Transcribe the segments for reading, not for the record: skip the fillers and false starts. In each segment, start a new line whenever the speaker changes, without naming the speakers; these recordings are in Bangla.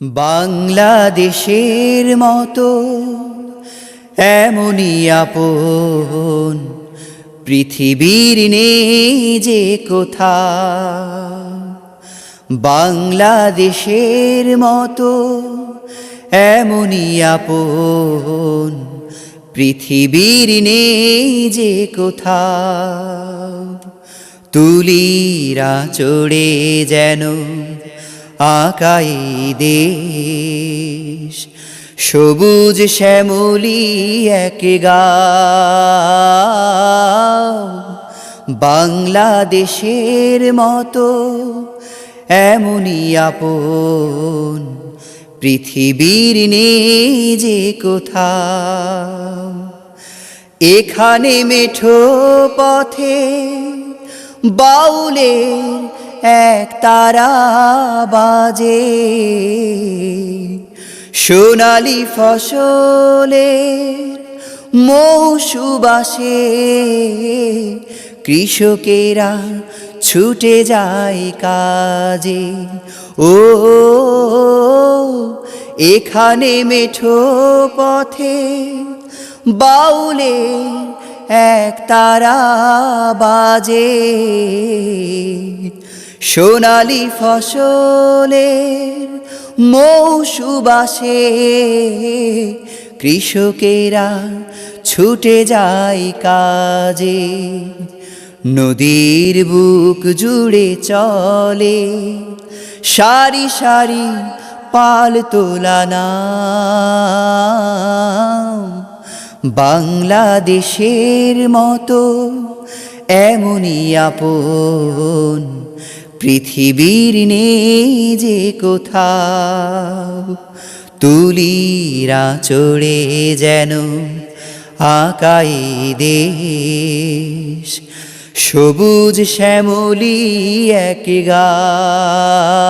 বাংলাদেশের মতো এমনই আপন পৃথিবীর নেই যে কোথাও। বাংলাদেশের মতো এমনই আপন পৃথিবীর নেই যে কোথাও। তুলিরা চড়ে যেন আকাই দেশ, সবুজ শ্যামলি এক গাঁও। বাংলাদেশের মতো এমনই আপন পৃথিবীর নেই যে কোথাও। এখানে মেঠো পথে বাউলের এক তারা বাজে, সোনালি ফসলের মৌসুবাসে কৃষকেরা ছুটে যায় কাজে। ও এখানে মেঠো পথে বাউলের এক তারা বাজে, সোনালি ফসলের মৌসুবাসে কৃষকেরা ছুটে যায় কাজে। নদীর বুক জুড়ে চলে সারি সারি পাল তোলা নাও। বাংলাদেশের মতো এমনই আপন পৃথিবীর নেই যে কোথাও। তুলিরা চড়ে যেন আকাই দেশ, সবুজ শ্যামলি এক গাঁও।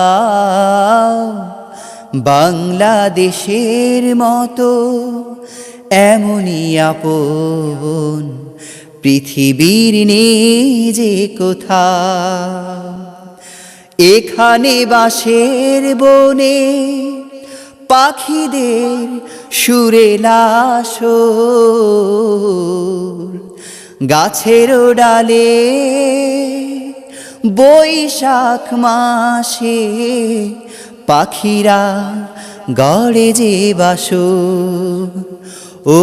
বাংলাদেশের মতো এমনই আপন পৃথিবীর নেই যে কোথাও। এখানে বাঁশের বনে পাখিদের সুরেলা সুর, গাছের ডালে বৈশাখ মাসে পাখিরা গড়ে যে বাসর। ও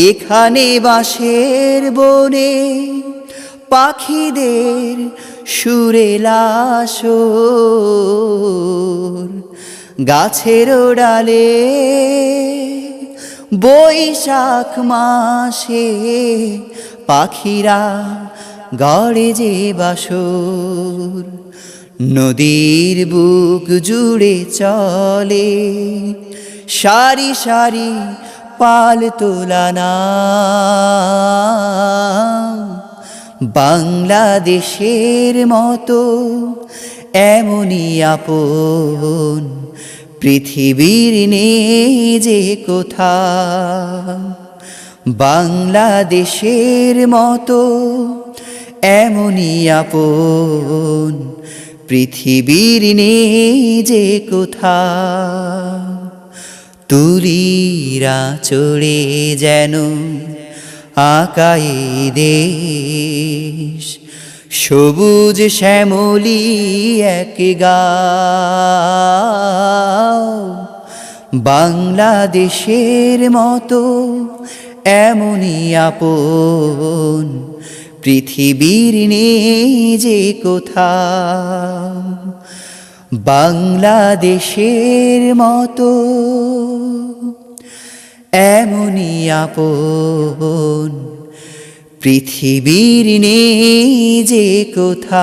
এখানে বাঁশের বনে পাখিদের সুরেলা সুর, গাছের ডালে বৈশাখ মাসে পাখিরা গড়ে যে বাসর। নদীর বুক জুড়ে চলে সারি সারি পাল তোলা নাও। বাংলাদেশের মতো এমনই আপন পৃথিবীর নেই যে কোথাও। বাংলাদেশের মতো এমনই আপন পৃথিবীর নেই যে কোথাও। তুলিরা চড়ে যেন আকাই দেশ, সবুজ শ্যামলি এক গাঁও। বাংলাদেশের মতো এমনই আপন পৃথিবীর নেই যে কোথাও। বাংলাদেশের মতো এমনই আপন পৃথিবীর নেই যে কোথাও।